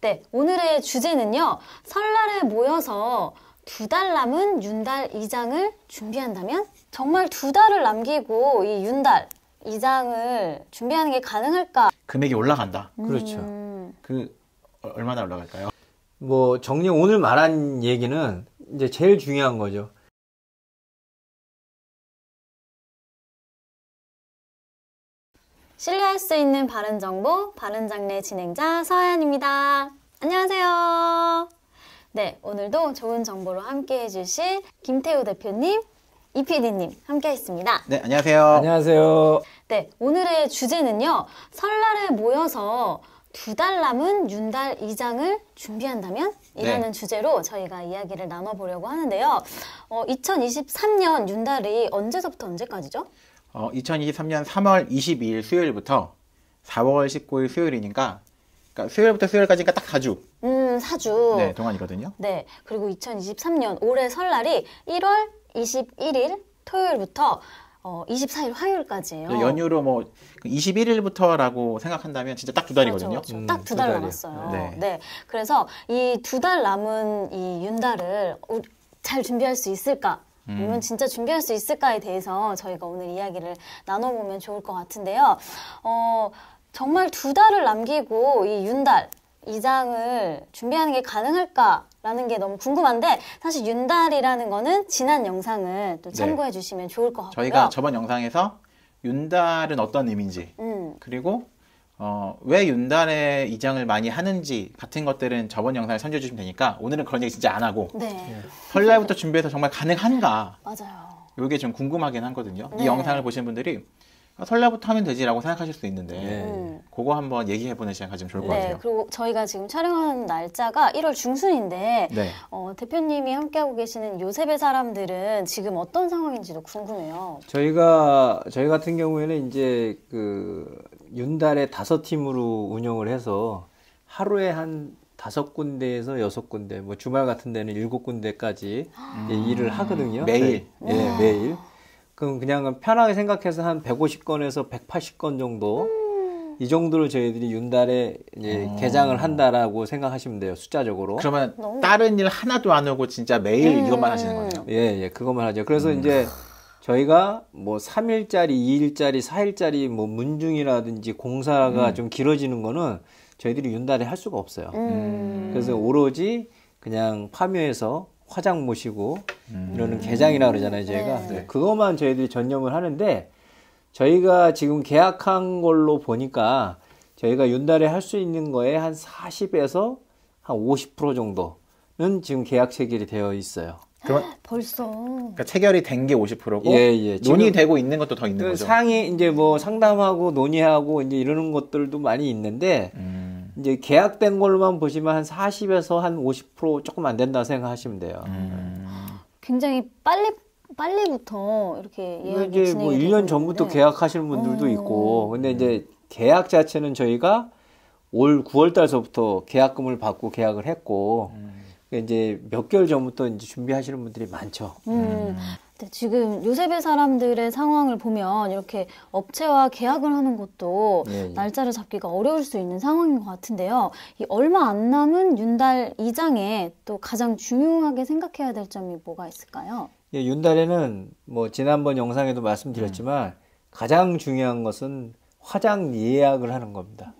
네, 오늘의 주제는요. 설날에 모여서 2달 남은 윤달 이장을 준비한다면? 정말 2달을 남기고 이 윤달 이장을 준비하는 게 가능할까? 금액이 올라간다. 그렇죠. 얼마나 올라갈까요? 뭐 정녕 오늘 말한 얘기는 이제 제일 중요한 거죠. 신뢰할 수 있는 바른정보, 바른장래 진행자 서하연입니다. 안녕하세요. 네, 오늘도 좋은 정보로 함께 해주실 김태우 대표님, 이PD님 함께 했습니다. 네, 안녕하세요. 안녕하세요. 네, 오늘의 주제는요. 설날에 모여서 2달 남은 윤달 이장을 준비한다면? 이라는 주제로 저희가 이야기를 나눠보려고 하는데요. 2023년 윤달이 언제서부터 언제까지죠? 2023년 3월 22일 수요일부터 4월 19일 수요일이니까 그러니까 수요일부터 수요일까지니까 딱 4주. 4주. 네, 동안이거든요. 네, 그리고 2023년 올해 설날이 1월 21일 토요일부터 24일 화요일까지예요. 연휴로 뭐 21일부터라고 생각한다면 진짜 딱 2달이거든요. 그렇죠. 딱 2달 남았어요. 네. 네, 그래서 이 2달 남은 이 윤달을 잘 준비할 수 있을까? 아니면 진짜 준비할 수 있을까에 대해서 저희가 오늘 이야기를 나눠보면 좋을 것 같은데요. 정말 2달을 남기고 이 윤달 이장을 준비하는 게 가능할까라는 게 너무 궁금한데 사실 윤달이라는 거는 지난 영상을 또 참고해 주시면 좋을 것 같고요. 저희가 저번 영상에서 윤달은 어떤 의미인지 그리고 왜 윤달에 이장을 많이 하는지 같은 것들은 저번 영상을 참조해 주시면 되니까 오늘은 그런 얘기 진짜 안 하고 설날부터 준비해서 정말 가능한가 맞아요. 이게 좀 궁금하긴 하거든요. 네. 이 영상을 보시는 분들이 설날부터 하면 되지라고 생각하실 수 있는데 그거 한번 얘기해보는 시간 가지면 좋을 것 같아요. 그리고 저희가 지금 촬영하는 날짜가 1월 중순인데 대표님이 함께하고 계시는 요셉의 사람들은 지금 어떤 상황인지도 궁금해요. 저희 같은 경우에는 이제 그 윤달에 5팀으로 운영을 해서 하루에 한 5군데에서 6군데, 뭐 주말 같은 데는 7군데까지 일을 하거든요. 매일? 네, 매일. 그럼 그냥 편하게 생각해서 한 150건에서 180건 정도 이 정도를 저희들이 윤달에 이제 개장을 한다라고 생각하시면 돼요. 숫자적으로. 그러면 다른 일 하나도 안 하고 진짜 매일 이것만 하시는 거네요? 예, 그것만 하죠. 그래서 이제 저희가 뭐 3일짜리, 2일짜리, 4일짜리 뭐 문중이라든지 공사가 좀 길어지는 거는 저희들이 윤달에 할 수가 없어요. 그래서 오로지 그냥 파묘에서 화장 모시고 이러는 개장이라고 그러잖아요, 저희가. 그것만 저희들이 전념을 하는데 저희가 지금 계약한 걸로 보니까 저희가 윤달에 할 수 있는 거에 한 40에서 한 50% 정도는 지금 계약 체결이 되어 있어요. 그러면 벌써. 그러니까 체결이 된 게 50%고 논의되고 있는 것도 더 있는 거죠. 상이 이제 뭐 상담하고 논의하고 이제 이러는 것들도 많이 있는데 이제 계약된 걸로만 보시면 한 40에서 한 50% 조금 안 된다 생각하시면 돼요. 굉장히 빨리부터 이렇게 예약이 이제 진행이 뭐 1년 전부터 계약하시는 분들도 있고, 근데 이제 계약 자체는 저희가 올 9월 달서부터 계약금을 받고 계약을 했고, 이제 몇 개월 전부터 이제 준비하시는 분들이 많죠. 네, 지금 요셉의 사람들의 상황을 보면 이렇게 업체와 계약을 하는 것도 날짜를 잡기가 어려울 수 있는 상황인 것 같은데요. 이 얼마 안 남은 윤달 이장에 또 가장 중요하게 생각해야 될 점이 뭐가 있을까요? 예, 윤달에는 뭐 지난번 영상에도 말씀드렸지만 가장 중요한 것은 화장 예약을 하는 겁니다.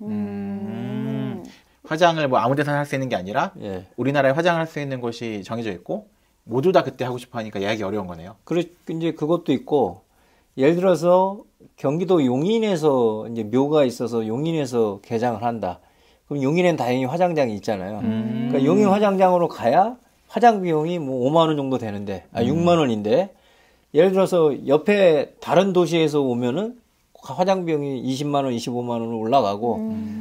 화장을 뭐 아무 데서나 할 수 있는 게 아니라 우리나라에 화장을 할 수 있는 곳이 정해져 있고 모두 다 그때 하고 싶어 하니까 예약이 어려운 거네요. 이제 그것도 있고, 예를 들어서 경기도 용인에서 이제 묘가 있어서 용인에서 개장을 한다. 그럼 용인엔 당연히 화장장이 있잖아요. 그러니까 용인 화장장으로 가야 화장 비용이 뭐 5만 원 정도 되는데, 6만 원인데, 예를 들어서 옆에 다른 도시에서 오면은 화장 비용이 20만 원, 25만 원으로 올라가고,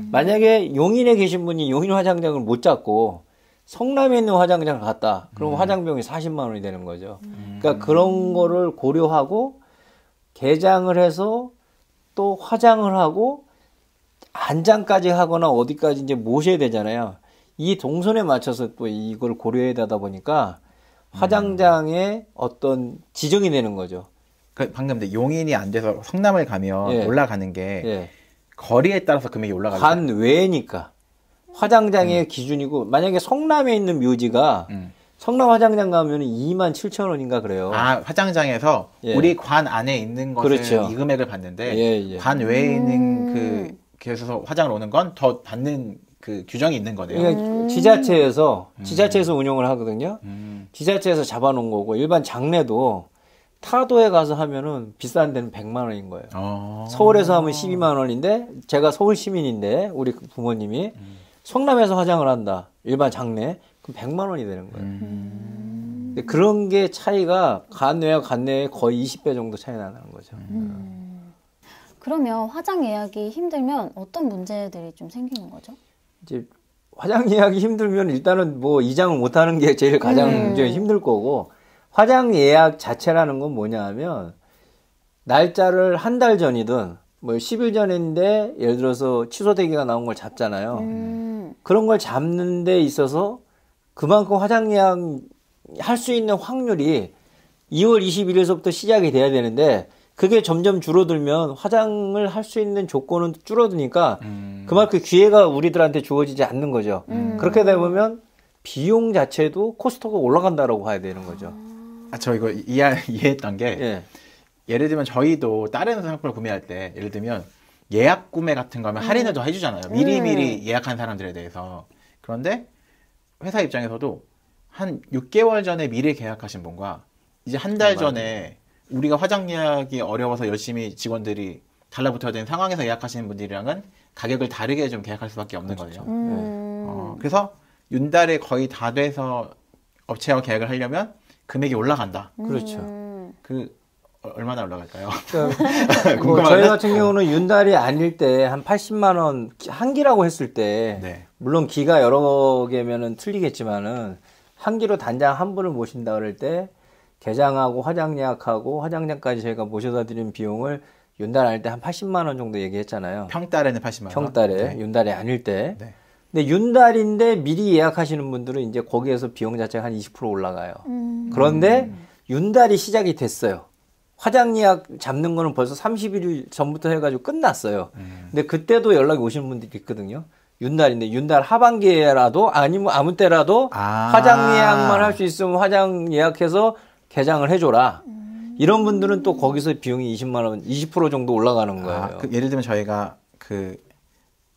만약에 용인에 계신 분이 용인 화장장을 못 잡고 성남에 있는 화장장을 갔다. 그럼 화장 비용이 40만 원이 되는 거죠. 그러니까 그런 거를 고려하고 개장을 해서 또 화장을 하고 안장까지 하거나 어디까지 이제 모셔야 되잖아요. 이 동선에 맞춰서 또 이걸 고려해야 되다 보니까 화장장의 어떤 지정이 되는 거죠. 방금 용인이 안 돼서 성남을 가면 올라가는 게 거리에 따라서 금액이 올라가죠. 간 외니까. 화장장의 기준이고 만약에 성남에 있는 묘지가 성남 화장장 가면 27,000원인가 그래요. 아, 화장장에서 예. 우리 관 안에 있는 것을 그렇죠. 이 금액을 받는데 예. 관 외에 있는 그래서 화장을 오는 건 더 받는 그 규정이 있는 거네요. 그러니까 지자체에서 운영을 하거든요. 지자체에서 잡아놓은 거고 일반 장례도 타도에 가서 하면은 비싼 데는 100만 원인 거예요. 서울에서 하면 12만 원인데 제가 서울 시민인데 우리 부모님이 성남에서 화장을 한다. 일반 장례 그럼 100만 원이 되는 거예요. 근데 그런 게 차이가 간외와 간내의 거의 20배 정도 차이 나는 거죠. 그러면 화장 예약이 힘들면 어떤 문제들이 좀 생기는 거죠? 이제 화장 예약이 힘들면 일단은 뭐 이장을 못 하는 게 제일 가장 이제 힘들 거고 화장 예약 자체라는 건 뭐냐 하면 날짜를 한 달 전이든 뭐 10일 전인데 예를 들어서 취소 대기가 나온 걸 잡잖아요. 그런 걸 잡는 데 있어서 그만큼 화장 예약 할 수 있는 확률이 2월 21일서부터 시작이 돼야 되는데 그게 점점 줄어들면 화장을 할 수 있는 조건은 줄어드니까 그만큼 기회가 우리들한테 주어지지 않는 거죠. 그렇게 되면 비용 자체도 코스트가 올라간다라고 봐야 되는 거죠. 저 이거 이해했던 게 예를 들면 저희도 다른 상품을 구매할 때 예를 들면 예약 구매 같은 거면 할인을 더 해주잖아요. 미리미리 예약한 사람들에 대해서. 그런데 회사 입장에서도 한 6개월 전에 미리 계약하신 분과 이제 한 달 전에 우리가 화장 예약이 어려워서 열심히 직원들이 달라붙어야 되는 상황에서 예약하시는 분들이랑은 가격을 다르게 좀 계약할 수밖에 없는 거죠. 그래서 윤달에 거의 다 돼서 업체와 계약을 하려면 금액이 올라간다. 그렇죠. 얼마나 올라갈까요? 뭐 저희 같은 경우는 윤달이 아닐 때 한 80만 원 한 기라고 했을 때 물론 기가 여러 개면은 틀리겠지만은 한 기로 단장 한 분을 모신다 그럴 때 개장하고 화장 예약하고 화장장까지 저희가 모셔다 드린 비용을 윤달 아닐 때 한 80만 원 정도 얘기했잖아요. 평달에는 80만 원. 평달에 윤달이 아닐 때. 근데 윤달인데 미리 예약하시는 분들은 이제 거기에서 비용 자체가 한 20% 올라가요. 그런데 윤달이 시작이 됐어요. 화장 예약 잡는 거는 벌써 30일 전부터 해가지고 끝났어요. 근데 그때도 연락이 오시는 분들이 있거든요. 윤달인데 윤달 하반기에라도 아니면 아무 때라도 화장 예약만 할 수 있으면 화장 예약해서 개장을 해줘라. 이런 분들은 또 거기서 비용이 20만 원, 20% 정도 올라가는 거예요. 예를 들면 저희가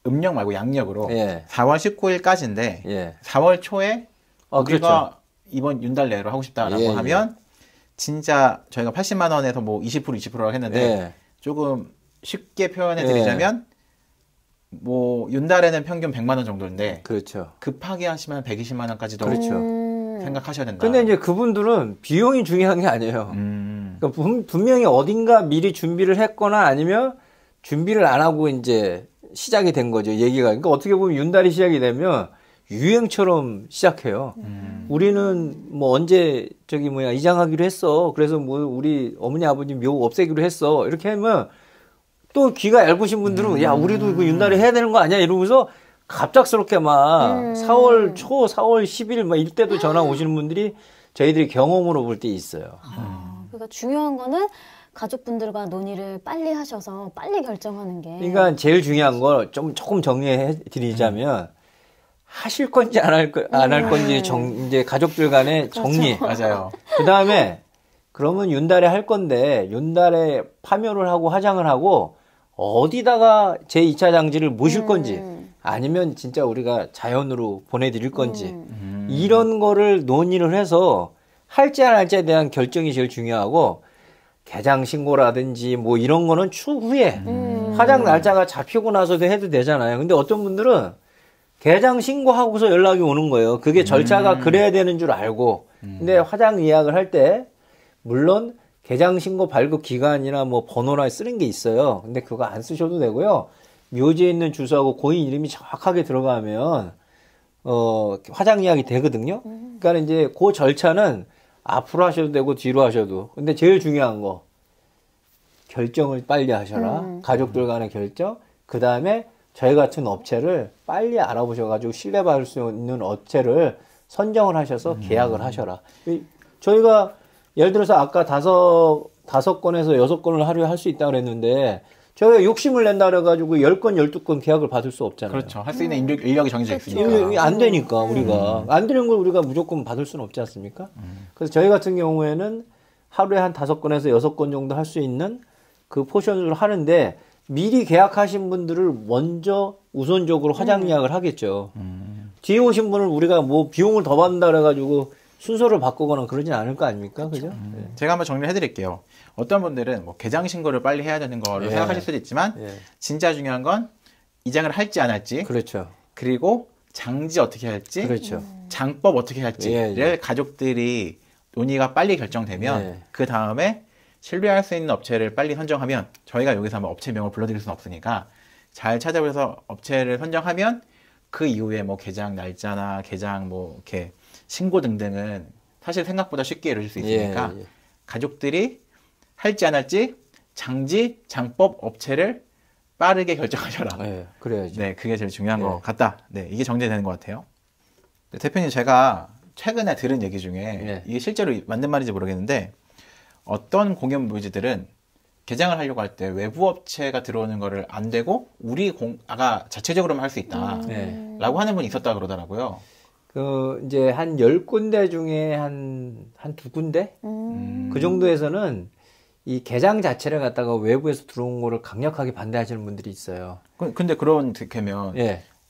음력 말고 양력으로 4월 19일까지인데 4월 초에 우리가 그렇죠. 이번 윤달 내로 하고 싶다라고 하면 진짜 저희가 80만 원에서 뭐 20%라고 했는데 조금 쉽게 표현해 드리자면 뭐 윤달에는 평균 100만 원 정도인데 그렇죠. 급하게 하시면 120만 원까지도 생각하셔야 된다. 근데 이제 그분들은 비용이 중요한 게 아니에요. 그러니까 분명히 어딘가 미리 준비를 했거나 아니면 준비를 안 하고 이제 시작이 된 거죠. 얘기가. 그러니까 어떻게 보면 윤달이 시작이 되면 유행처럼 시작해요. 우리는 뭐 언제 이장하기로 했어. 그래서 뭐 우리 어머니 아버지 묘 없애기로 했어. 이렇게 하면 또 귀가 얇으신 분들은 야 우리도 그 윤달에 해야 되는 거 아니야 이러면서 갑작스럽게 막 4월 초, 4월 10일 막 이때도 전화 오시는 분들이 저희들이 경험으로 볼 때 있어요. 그러니까 중요한 거는 가족분들과 논의를 빨리 하셔서 빨리 결정하는 게. 그러니까 제일 중요한 걸 조금 정리해 드리자면 하실 건지 안 할 건지 이제 가족들 간의 정리. 맞아요. 그 다음에 그러면 윤달에 할 건데 윤달에 파묘를 하고 화장을 하고 어디다가 제2차 장지를 모실 건지 아니면 진짜 우리가 자연으로 보내드릴 건지 이런 거를 논의를 해서 할지 안 할지에 대한 결정이 제일 중요하고 개장 신고라든지 뭐 이런 거는 추후에 화장 날짜가 잡히고 나서도 해도 되잖아요. 근데 어떤 분들은 개장 신고하고서 연락이 오는 거예요. 그게 절차가 그래야 되는 줄 알고. 근데 화장 예약을 할 때 물론 개장 신고 발급 기간이나 뭐 번호나 쓰는 게 있어요. 근데 그거 안 쓰셔도 되고요. 묘지에 있는 주소하고 고인 이름이 정확하게 들어가면 화장 예약이 되거든요. 그러니까 이제 그 절차는 앞으로 하셔도 되고 뒤로 하셔도. 근데 제일 중요한 거 결정을 빨리 하셔라. 가족들 간의 결정. 그 다음에 저희 같은 업체를 빨리 알아보셔가지고 신뢰받을 수 있는 업체를 선정을 하셔서 계약을 하셔라. 저희가 예를 들어서 아까 다섯 건에서 6건을 하루에 할 수 있다고 그랬는데 저희가 욕심을 낸다 그래가지고 10건, 12건 계약을 받을 수 없잖아요. 그렇죠. 할 수 있는 인력이 정해져 있으니까. 안 되니까, 우리가. 안 되는 걸 우리가 무조건 받을 수는 없지 않습니까? 그래서 저희 같은 경우에는 하루에 한 5건에서 6건 정도 할 수 있는 그 포션을 하는데 미리 계약하신 분들을 먼저 우선적으로 화장 예약을 하겠죠. 뒤에 오신 분을 우리가 뭐 비용을 더 받는다 그래가지고 순서를 바꾸거나 그러진 않을 거 아닙니까? 그죠? 네. 제가 한번 정리를 해드릴게요. 어떤 분들은 뭐 개장 신고를 빨리 해야 되는 걸로 생각하실 수도 있지만 진짜 중요한 건 이장을 할지 안 할지, 그렇죠. 그리고 장지 어떻게 할지, 그렇죠. 장법 어떻게 할지를 가족들이 논의가 빨리 결정되면 그 다음에 신뢰할 수 있는 업체를 빨리 선정하면 저희가 여기서 한번 업체명을 불러드릴 수는 없으니까 잘 찾아보셔서 업체를 선정하면 그 이후에 뭐 개장 날짜나 개장 뭐 이렇게 신고 등등은 사실 생각보다 쉽게 이루어질 수 있으니까 가족들이 할지 안 할지 장지, 장법, 업체를 빠르게 결정하셔라. 그래야죠. 네, 그게 제일 중요한 것 같다. 네, 이게 정제되는 것 같아요. 네, 대표님, 제가 최근에 들은 얘기 중에 이게 실제로 맞는 말인지 모르겠는데 어떤 공연 묘지들은 개장을 하려고 할 때 외부 업체가 들어오는 거를 안 되고 우리 공아가 자체적으로만 할 수 있다. 라고 하는 분이 있었다 그러더라고요. 이제 한 10군데 중에 한 2군데? 그 정도에서는 이 개장 자체를 갖다가 외부에서 들어온 거를 강력하게 반대하시는 분들이 있어요. 근데 그러면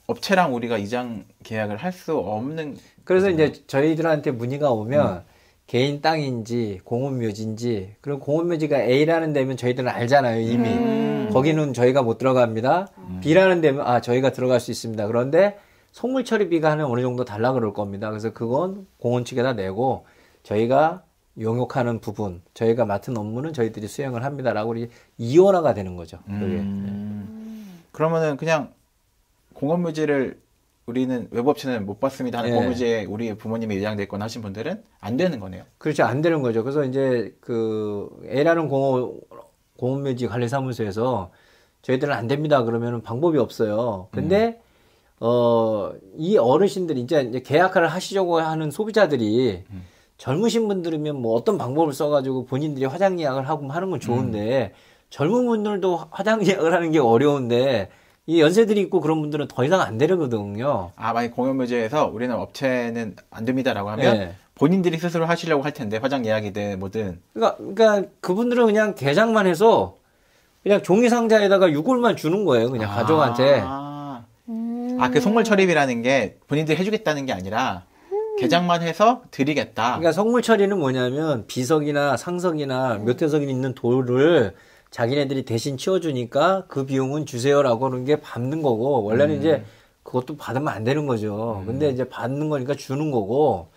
업체랑 우리가 이장 계약을 할 수 없는. 그래서 이제 저희들한테 문의가 오면 개인 땅인지 공원묘지인지, 그리고 공원묘지가 A라는 데면 저희들은 알잖아요, 이미. 거기는 저희가 못 들어갑니다. B라는 데면 저희가 들어갈 수 있습니다. 그런데 속물 처리비가 한 어느 정도 달라 그럴 겁니다. 그래서 그건 공원 측에다 내고 저희가 용역하는 부분, 저희가 맡은 업무는 저희들이 수행을 합니다라고 이원화가 되는 거죠. 그게. 그러면은 그냥 공원묘지를 우리는 외부업체는 못 받습니다 하는 공원묘지에 우리 부모님이 이장돼 있거나 하신 분들은 안 되는 거네요. 그렇죠. 안 되는 거죠. 그래서 이제 그 A라는 공원묘지 관리사무소에서 저희들은 안 됩니다 그러면은 방법이 없어요. 근데 이 어르신들이 이제 계약을 하시려고 하는 소비자들이 젊으신 분들이면 뭐 어떤 방법을 써가지고 본인들이 화장 예약을 하고 하는 건 좋은데 젊은 분들도 화장 예약을 하는 게 어려운데 이 연세들이 있고 그런 분들은 더 이상 안 되거든요. 만약 공연묘지에서 우리는 업체는 안 됩니다라고 하면 본인들이 스스로 하시려고 할 텐데 화장 예약이든 뭐든. 그러니까 그분들은 그냥 개장만 해서 그냥 종이 상자에다가 유골만 주는 거예요. 그냥 가족한테. 그 속물 처리비라는 게 본인들이 해주겠다는 게 아니라 개장만 해서 드리겠다. 그러니까 속물 처리는 뭐냐면 비석이나 상석이나 몇 회석이 있는 돌을 자기네들이 대신 치워주니까 그 비용은 주세요라고 하는 게 받는 거고, 원래는 이제 그것도 받으면 안 되는 거죠. 근데 이제 받는 거니까 주는 거고,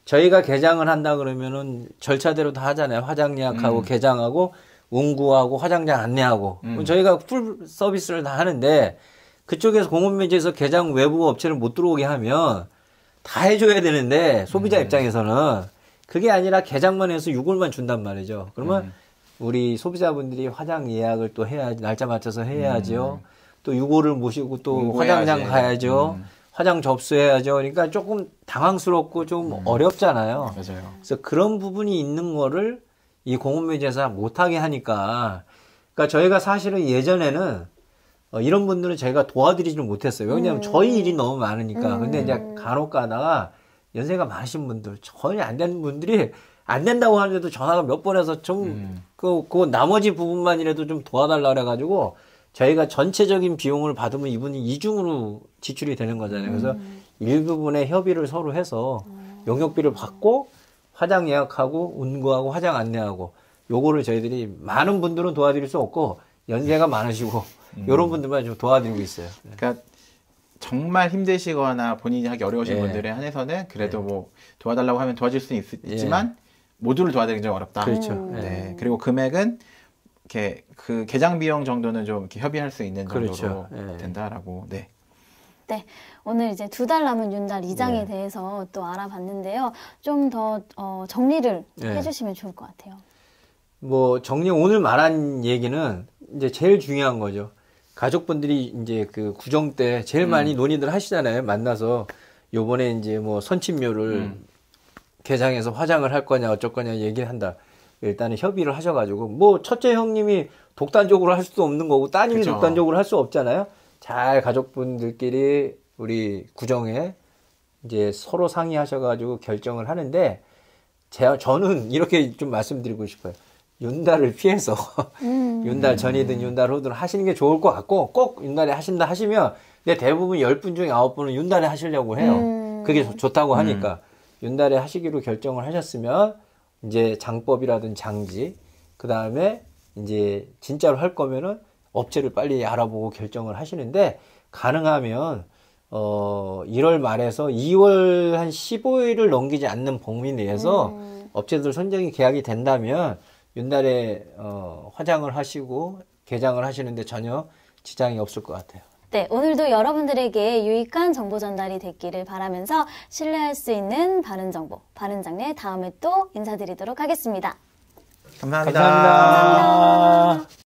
저희가 개장을 한다 그러면은 절차대로 다 하잖아요. 화장 예약하고 개장하고 운구하고 화장장 안내하고 저희가 풀 서비스를 다 하는데 그쪽에서 공원묘지에서 개장 외부 업체를 못 들어오게 하면 다 해줘야 되는데 소비자 입장에서는 그게 아니라 개장만 해서 유골만 준단 말이죠. 그러면 우리 소비자분들이 화장 예약을 또 해야지, 날짜 맞춰서 해야죠. 또 유골을 모시고 또 화장장 가야죠. 화장 접수해야죠. 그러니까 조금 당황스럽고 좀 어렵잖아요. 맞아요. 그래서 그런 부분이 있는 거를 이 공원묘지에서 못하게 하니까, 그러니까 저희가 사실은 예전에는 이런 분들은 저희가 도와드리지는 못했어요. 왜냐하면 저희 일이 너무 많으니까. 근데 이제 간혹 가다가 연세가 많으신 분들, 전혀 안 되는 분들이 안 된다고 하는데도 전화가 몇 번 해서 좀, 그 나머지 부분만이라도 좀 도와달라 그래가지고 저희가 전체적인 비용을 받으면 이분이 이중으로 지출이 되는 거잖아요. 그래서 일부분의 협의를 서로 해서 용역비를 받고 화장 예약하고 운구하고 화장 안내하고 요거를 저희들이 많은 분들은 도와드릴 수 없고 연세가 많으시고 이런 분들만 좀 도와드리고 있어요. 그러니까 정말 힘드시거나 본인이 하기 어려우신 분들에 한해서는 그래도 뭐 도와달라고 하면 도와줄 수는 있지만 모두를 도와드리기 좀 어렵다. 그렇죠. 네. 그리고 금액은 이렇게 그 개장 비용 정도는 좀 이렇게 협의할 수 있는 정도로 된다라고. 네. 네, 오늘 이제 2달 남은 윤달 이장에 대해서 또 알아봤는데요. 좀 더 정리를 해주시면 좋을 것 같아요. 뭐 오늘 말한 얘기는 이제 제일 중요한 거죠. 가족분들이 이제 그 구정 때 제일 많이 논의들 하시잖아요. 만나서 요번에 이제 뭐 선친묘를 개장해서 화장을 할 거냐 어쩔 거냐 얘기를 한다. 일단은 협의를 하셔가지고 뭐 첫째 형님이 독단적으로 할 수도 없는 거고 따님이 그쵸. 독단적으로 할 수 없잖아요. 잘 가족분들끼리 우리 구정에 이제 서로 상의하셔가지고 결정을 하는데 저는 이렇게 좀 말씀드리고 싶어요. 윤달을 피해서 윤달 전이든 윤달 후든 하시는 게 좋을 것 같고 꼭 윤달에 하신다 하시면 근데 대부분 10분 중에 9분은 윤달에 하시려고 해요. 그게 좋다고 하니까 윤달에 하시기로 결정을 하셨으면 이제 장법이라든 장지 그 다음에 이제 진짜로 할 거면은 업체를 빨리 알아보고 결정을 하시는데 가능하면 1월 말에서 2월 한 15일을 넘기지 않는 범위 내에서 업체들 선정이 계약이 된다면 윤달에 화장을 하시고 개장을 하시는데 전혀 지장이 없을 것 같아요. 네, 오늘도 여러분들에게 유익한 정보 전달이 됐기를 바라면서 신뢰할 수 있는 바른 정보, 바른 장례 다음에 또 인사드리도록 하겠습니다. 감사합니다. 감사합니다.